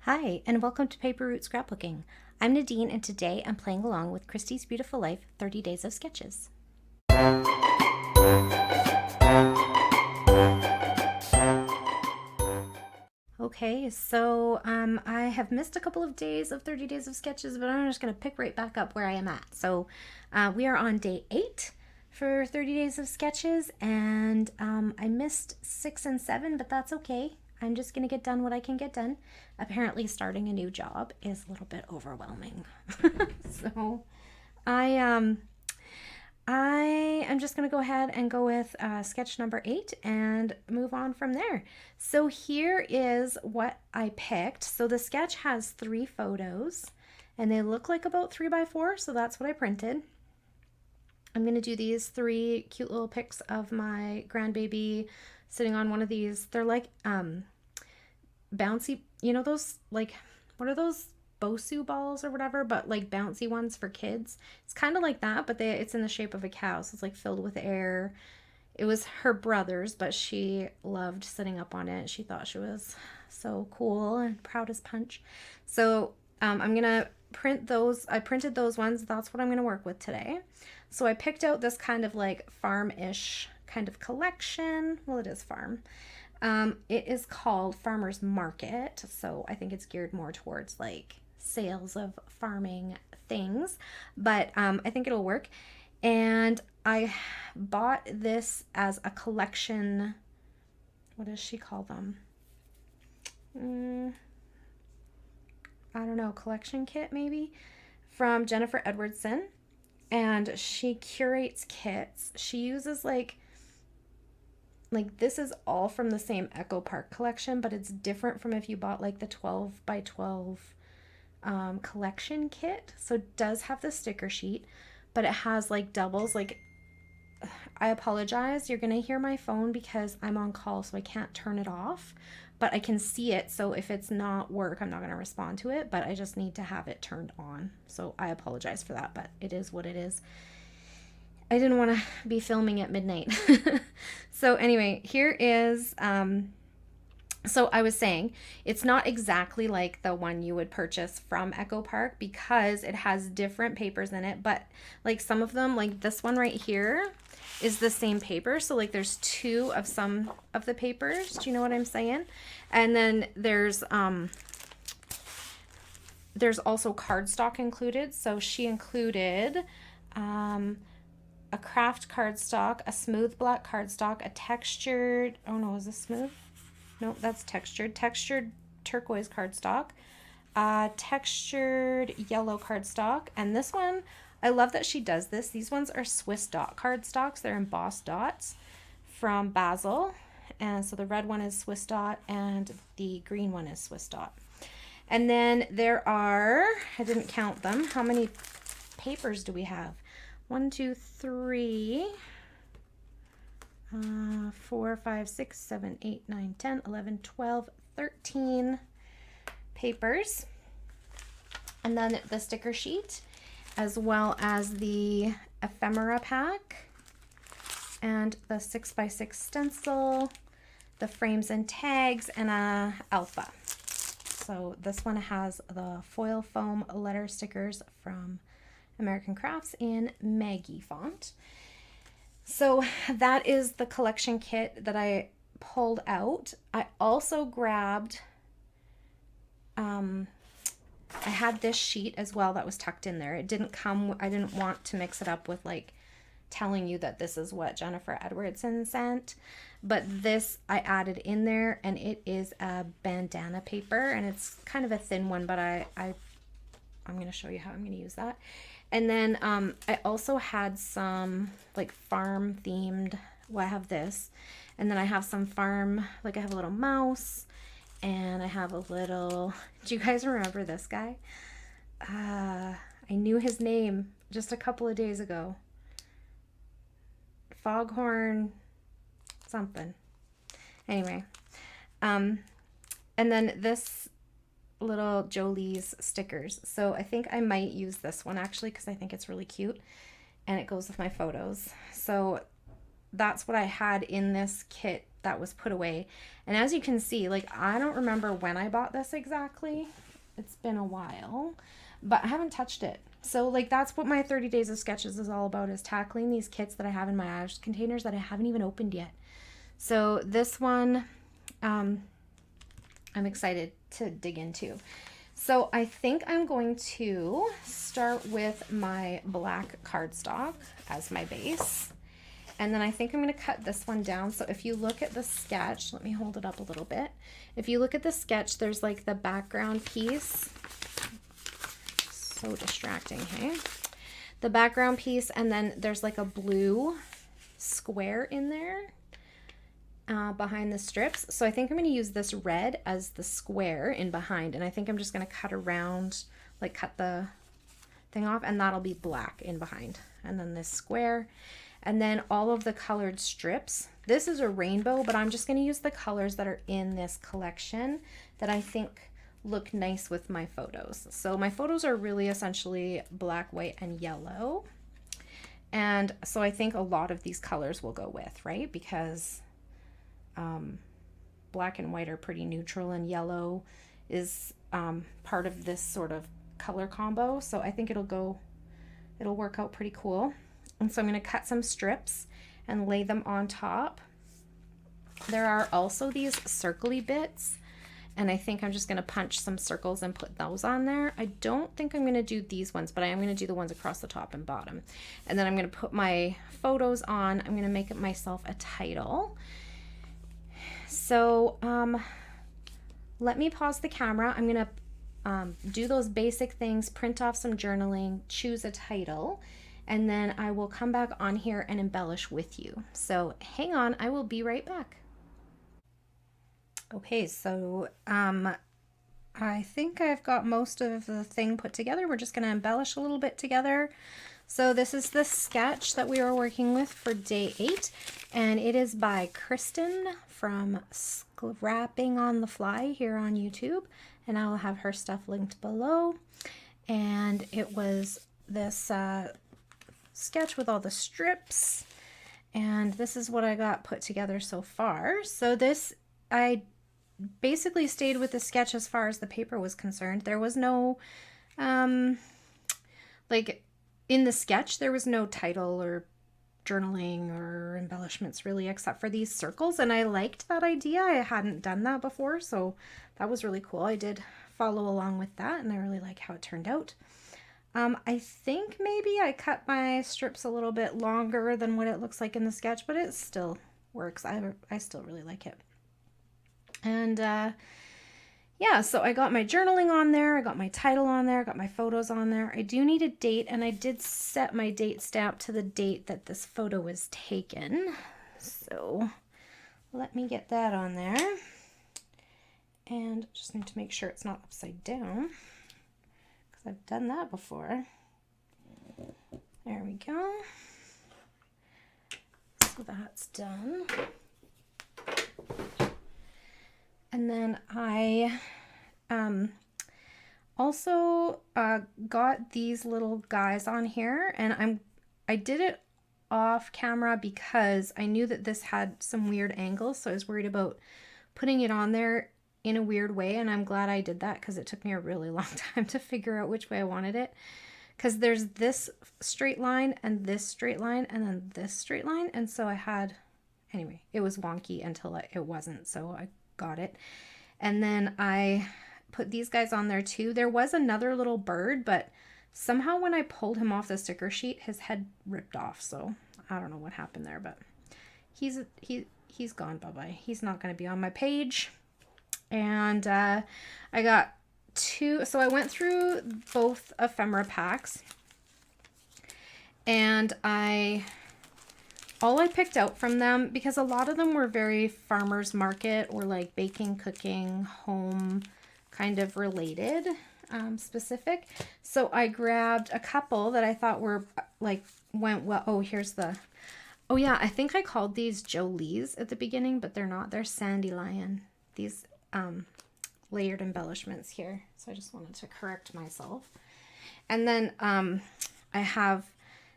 Hi, and welcome to Paper Root Scrapbooking. I'm Nadine, and today I'm playing along with Christy's Beautiful Life 30 Days of Sketches. Okay, so I have missed a couple of days of 30 Days of Sketches, but I'm just going to pick right back up where I am at. So we are on day 8 for 30 Days of Sketches, and I missed 6 and 7, but that's okay. I'm just going to get done what I can get done. Apparently, starting a new job is a little bit overwhelming. So I I am just going to go ahead and go with sketch number 8 and move on from there. So here is what I picked. So the sketch has 3 photos and they look like about 3 by 4, so that's what I printed. I'm going to do these 3 cute little pics of my grandbaby sitting on one of these. They're like bouncy, you know, those, like, what are those, Bosu balls or whatever, but like bouncy ones for kids. It's kind of like that, but it's in the shape of a cow, so it's like filled with air. It was her brother's, but she loved sitting up on it. She thought she was so cool and proud as punch. So I'm gonna print those. I printed those ones. That's what I'm gonna work with today. So I picked out this kind of like farm-ish kind of collection. Well, it is farm. It is called Farmer's Market, so I think it's geared more towards like sales of farming things, but I think it'll work. And I bought this as a collection. What does she call them? I don't know, collection kit maybe, from Jennifer Edwardson. And she curates kits. She uses like this is all from the same Echo Park collection, but it's different from if you bought like the 12 by 12 collection kit. So it does have the sticker sheet, but it has like doubles. Like, I apologize, you're gonna hear my phone because I'm on call, so I can't turn it off, but I can see it. So if it's not work, I'm not gonna respond to it, but I just need to have it turned on. So I apologize for that, but it is what it is. I didn't want to be filming at midnight. So anyway, here is so I was saying, it's not exactly like the one you would purchase from Echo Park because it has different papers in it, but like some of them, like this one right here, is the same paper. So like there's 2 of some of the papers. Do you know what I'm saying? And then there's also cardstock included. So she included a craft cardstock, a smooth black cardstock, a textured, oh no, is this smooth? No, that's textured turquoise cardstock, textured yellow cardstock, and this one, I love that she does this. These ones are Swiss dot cardstocks. They're embossed dots from Basel, and so the red one is Swiss dot and the green one is Swiss dot. And then there are, I didn't count them, how many papers do we have? 1, 2, 3, 4, 5, 6, 7, 8, 9, 10, 11, 12, 13 papers. And then the sticker sheet, as well as the ephemera pack and the 6x6 stencil, the frames and tags, and a alpha. So this one has the foil foam letter stickers from American Crafts in Maggie font. So that is the collection kit that I pulled out. I also grabbed, I had this sheet as well that was tucked in there. It didn't come, I didn't want to mix it up with like telling you that this is what Jennifer Edwardson sent, but this I added in there, and it is a bandana paper, and it's kind of a thin one, but I'm going to show you how I'm going to use that. And then I also had some like farm themed, well, I have this, and then I have some farm, like I have a little mouse, and I have a little, do you guys remember this guy? I knew his name just a couple of days ago. Foghorn something. Anyway, and then this little Jolie's stickers. So I think I might use this one actually because I think it's really cute and it goes with my photos. So that's what I had in this kit that was put away. And as you can see, like, I don't remember when I bought this exactly. It's been a while, but I haven't touched it. So like, that's what my 30 days of sketches is all about, is tackling these kits that I have in my eyelash containers that I haven't even opened yet. So this one, I'm excited to dig into. So I think I'm going to start with my black cardstock as my base. And then I think I'm going to cut this one down. So if you look at the sketch, let me hold it up a little bit. If you look at the sketch, there's like the background piece. So distracting, hey? The background piece, and then there's like a blue square in there behind the strips. So I think I'm going to use this red as the square in behind, and I think I'm just going to cut around, like cut the thing off, and that'll be black in behind. And then this square, and then all of the colored strips. This is a rainbow, but I'm just going to use the colors that are in this collection that I think look nice with my photos. So my photos are really essentially black, white, and yellow. And so I think a lot of these colors will go with, right? Because black and white are pretty neutral, and yellow is part of this sort of color combo. So I think it'll work out pretty cool. And so I'm going to cut some strips and lay them on top. There are also these circly bits, and I think I'm just going to punch some circles and put those on there. I don't think I'm going to do these ones, but I am going to do the ones across the top and bottom. And then I'm going to put my photos on. I'm going to make myself a title. So let me pause the camera. I'm going to do those basic things, print off some journaling, choose a title, and then I will come back on here and embellish with you. So hang on, I will be right back. Okay, so I think I've got most of the thing put together. We're just going to embellish a little bit together. So this is the sketch that we are working with for day 8, and it is by Kristen from Scrapping on the Fly here on YouTube, and I will have her stuff linked below. And it was this sketch with all the strips, and this is what I got put together so far. So this, I basically stayed with the sketch as far as the paper was concerned. There was no like in the sketch there was no title or journaling or embellishments really, except for these circles, and I liked that idea. I hadn't done that before, so that was really cool. I did follow along with that, and I really like how it turned out. I think maybe I cut my strips a little bit longer than what it looks like in the sketch, but it still works. I still really like it. And yeah, so I got my journaling on there, I got my title on there, I got my photos on there. I do need a date, and I did set my date stamp to the date that this photo was taken. So let me get that on there. And just need to make sure it's not upside down, because I've done that before. There we go. So that's done. And then I also got these little guys on here, and I did it off camera because I knew that this had some weird angles, so I was worried about putting it on there in a weird way, and I'm glad I did that because it took me a really long time to figure out which way I wanted it, because there's this straight line and this straight line and then this straight line, and so I had, anyway, it was wonky until it wasn't, so I got it. And then I put these guys on there too. There was another little bird, but somehow when I pulled him off the sticker sheet, his head ripped off, so I don't know what happened there, but he's gone. Bye-bye. He's not going to be on my page. And I got 2, so I went through both ephemera packs, and all I picked out from them, because a lot of them were very farmer's market or like baking, cooking, home kind of related, specific. So I grabbed a couple that I thought were like, went well. Oh, here's the, oh yeah, I think I called these Jolie's at the beginning, but they're not. They're Sandy Lion. These layered embellishments here. So I just wanted to correct myself. And then I have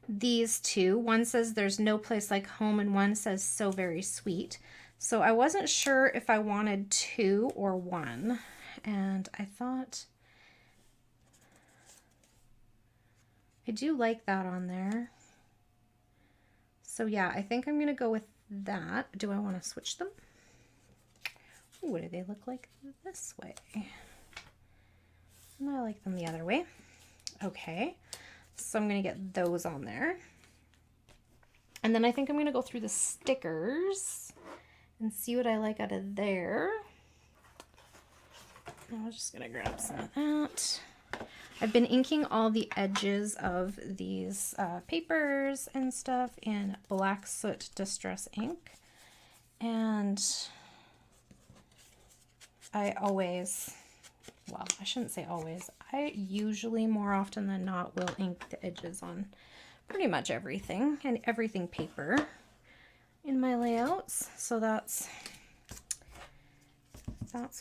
these two. One says there's no place like home, and one says so very sweet. So I wasn't sure if I wanted 2 or 1, and I thought I do like that on there. So yeah, I think I'm gonna go with that. Do I want to switch them? Ooh, what do they look like this way? And I like them the other way. Okay, so I'm gonna get those on there. And then I think I'm gonna go through the stickers and see what I like out of there. I'm just gonna grab some of that. I've been inking all the edges of these papers and stuff in Black Soot Distress ink. And I always, well, I shouldn't say always, I usually more often than not will ink the edges on pretty much everything, and everything paper in my layouts. So that's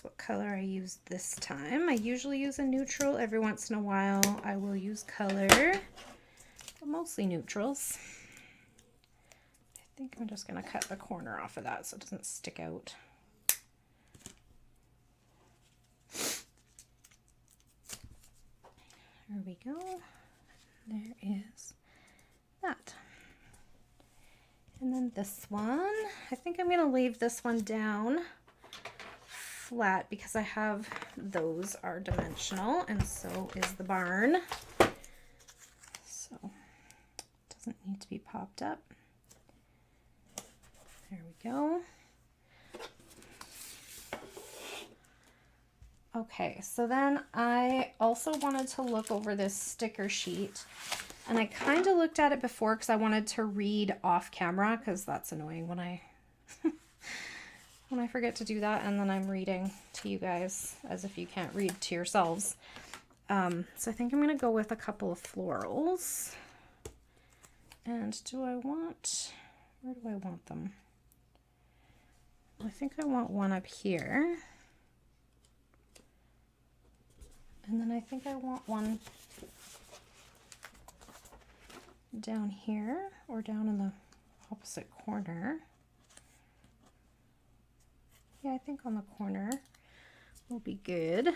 what color I used this time. I usually use a neutral. Every once in a while I will use color, but mostly neutrals. I think I'm just going to cut the corner off of that so it doesn't stick out. There we go. There is that. And then this one, I think I'm going to leave this one down flat because I have those are dimensional, and so is the barn. So it doesn't need to be popped up. There we go. Okay, so then I also wanted to look over this sticker sheet, and I kind of looked at it before because I wanted to read off camera, because that's annoying when I when I forget to do that and then I'm reading to you guys as if you can't read to yourselves. So I think I'm going to go with a couple of florals. And where do I want them? I think I want one up here. And then I think I want one down here or down in the opposite corner. Yeah, I think on the corner will be good. Or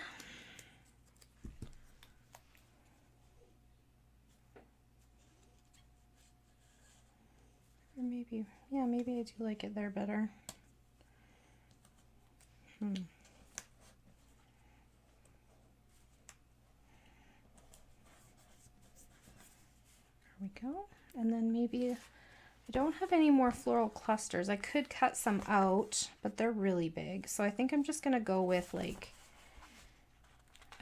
maybe, yeah, maybe I do like it there better. There we go. And then maybe I don't have any more floral clusters. I could cut some out, but they're really big. So I think I'm just gonna go with like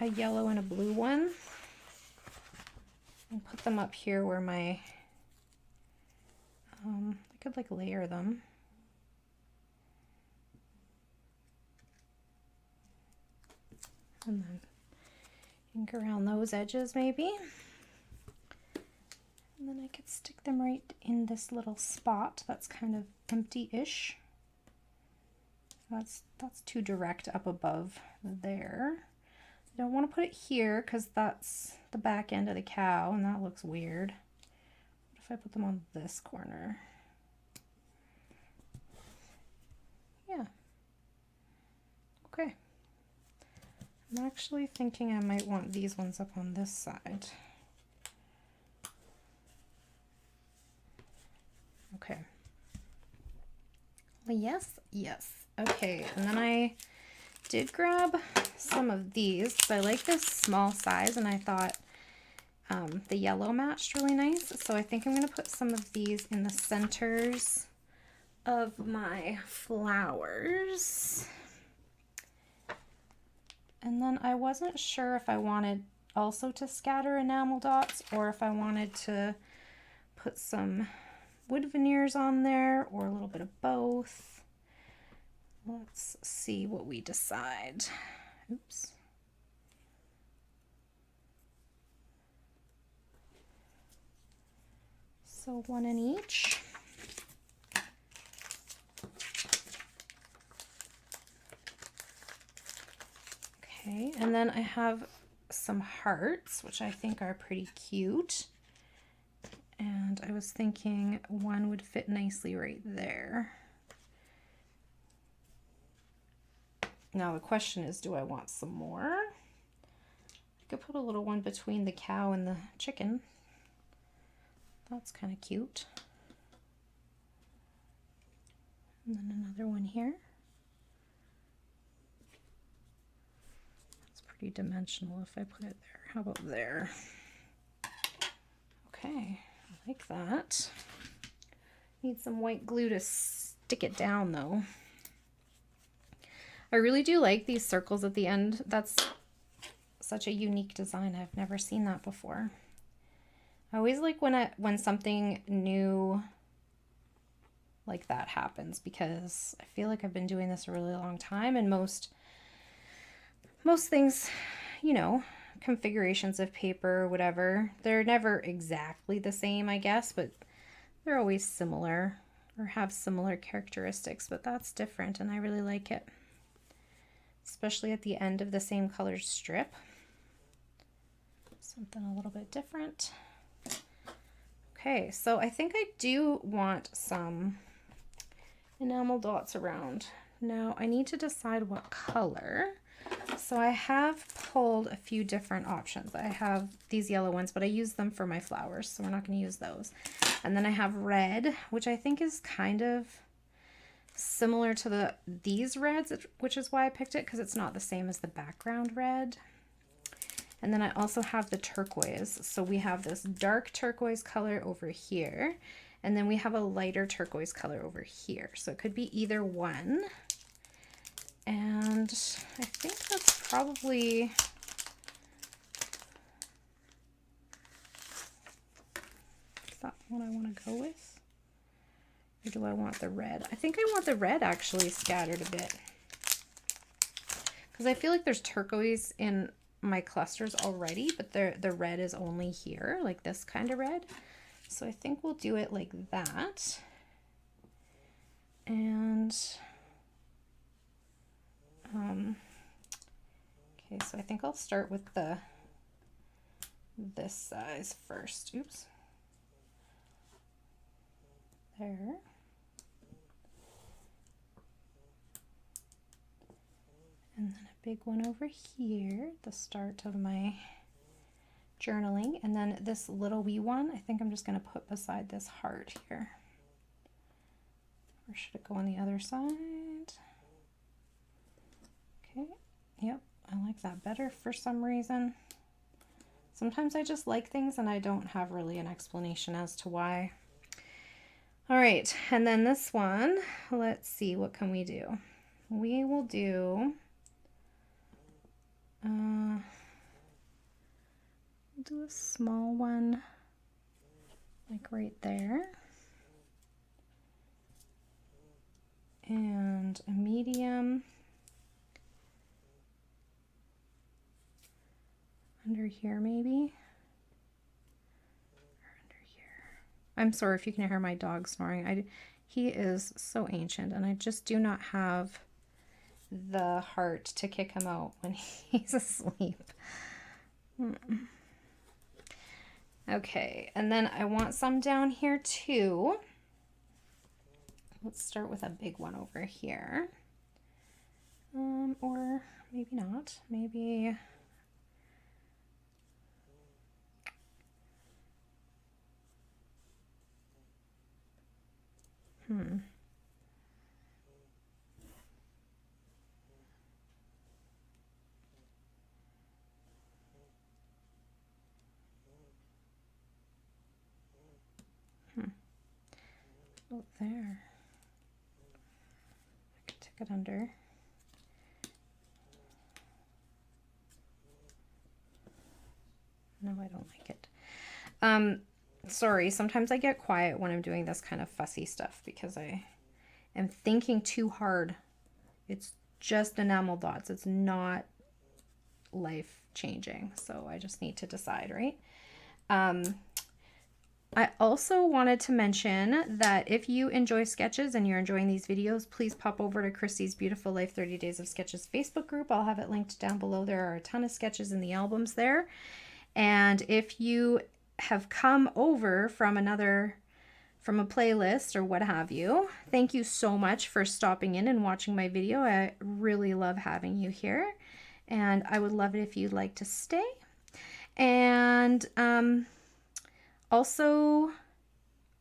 a yellow and a blue one and put them up here where my, I could like layer them. And then ink around those edges maybe. And then I could stick them right in this little spot that's kind of empty-ish. That's too direct up above there. I don't want to put it here because that's the back end of the cow and that looks weird. What if I put them on this corner? Yeah. Okay. I'm actually thinking I might want these ones up on this side. Okay. Well, yes. Okay, and then I did grab some of these because I like this small size, and I thought the yellow matched really nice. So I think I'm going to put some of these in the centers of my flowers. And then I wasn't sure if I wanted also to scatter enamel dots or if I wanted to put some wood veneers on there or a little bit of both. Let's see what we decide. Oops. So one in each. Okay, and then I have some hearts, which I think are pretty cute. And I was thinking one would fit nicely right there. Now the question is, do I want some more? I could put a little one between the cow and the chicken. That's kind of cute. And then another one here. It's pretty dimensional if I put it there. How about there? Okay, I like that. Need some white glue to stick it down though. I really do like these circles at the end. That's such a unique design. I've never seen that before. I always like when something new like that happens, because I feel like I've been doing this a really long time, and most things, you know, configurations of paper, whatever, they're never exactly the same, I guess, but they're always similar or have similar characteristics, but that's different and I really like it, especially at the end of the same color strip. Something a little bit different. Okay, so I think I do want some enamel dots around. Now I need to decide what color. So I have pulled a few different options. I have these yellow ones, but I use them for my flowers, so we're not going to use those. And then I have red, which I think is kind of similar to these reds, which is why I picked it, because it's not the same as the background red. And then I also have the turquoise. So we have this dark turquoise color over here, and then we have a lighter turquoise color over here. So it could be either one. And I think that's probably, is that what I want to go with? Or do I want the red? I think I want the red actually scattered a bit, because I feel like there's turquoise in my clusters already, but the red is only here, like this kind of red. So I think we'll do it like that. And okay, so I think I'll start with this size first. Oops. There. And then a big one over here, the start of my journaling. And then this little wee one, I think I'm just going to put beside this heart here. Or should it go on the other side? Okay, yep, I like that better for some reason. Sometimes I just like things and I don't have really an explanation as to why. All right, and then this one, let's see, what can we do? We will do, we'll do a small one, like right there. And a medium under here maybe, or under here. I'm sorry if you can hear my dog snoring. He is so ancient and I just do not have the heart to kick him out when he's asleep. Okay, and then I want some down here too. Let's start with a big one over here. Or maybe not. Maybe Oh, there. I can tuck it under. No, I don't like it. Sorry, sometimes I get quiet when I'm doing this kind of fussy stuff because I am thinking too hard. It's just enamel dots. It's not life changing. So I just need to decide, right? I also wanted to mention that if you enjoy sketches and you're enjoying these videos, please pop over to Christy's Beautiful Life 30 Days of Sketches Facebook group. I'll have it linked down below. There are a ton of sketches in the albums there. And if you have come over from another from a playlist or what have you. Thank you so much for stopping in and watching my video. I really love having you here, and I would love it if you'd like to stay. And also,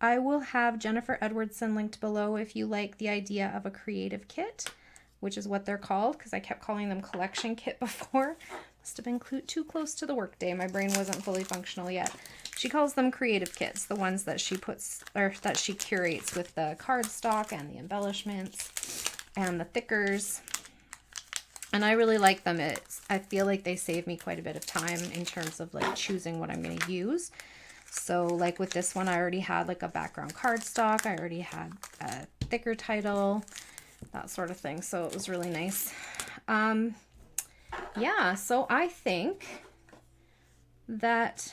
I will have Jennifer Edwardson linked below if you like the idea of a creative kit, which is what they're called, because I kept calling them collection kit before. Must have been too close to the workday. My brain wasn't fully functional yet. She calls them creative kits, the ones that she puts, or that she curates with the cardstock and the embellishments and the thickers. And I really like them. I feel like they save me quite a bit of time in terms of like choosing what I'm going to use. So like with this one, I already had like a background cardstock. I already had a thicker title, that sort of thing. So it was really nice. Yeah, so I think that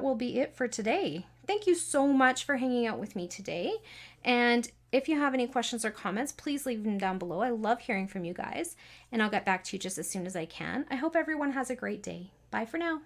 will be it for today. Thank you so much for hanging out with me today. And if you have any questions or comments, please leave them down below. I love hearing from you guys, and I'll get back to you just as soon as I can. I hope everyone has a great day. Bye for now.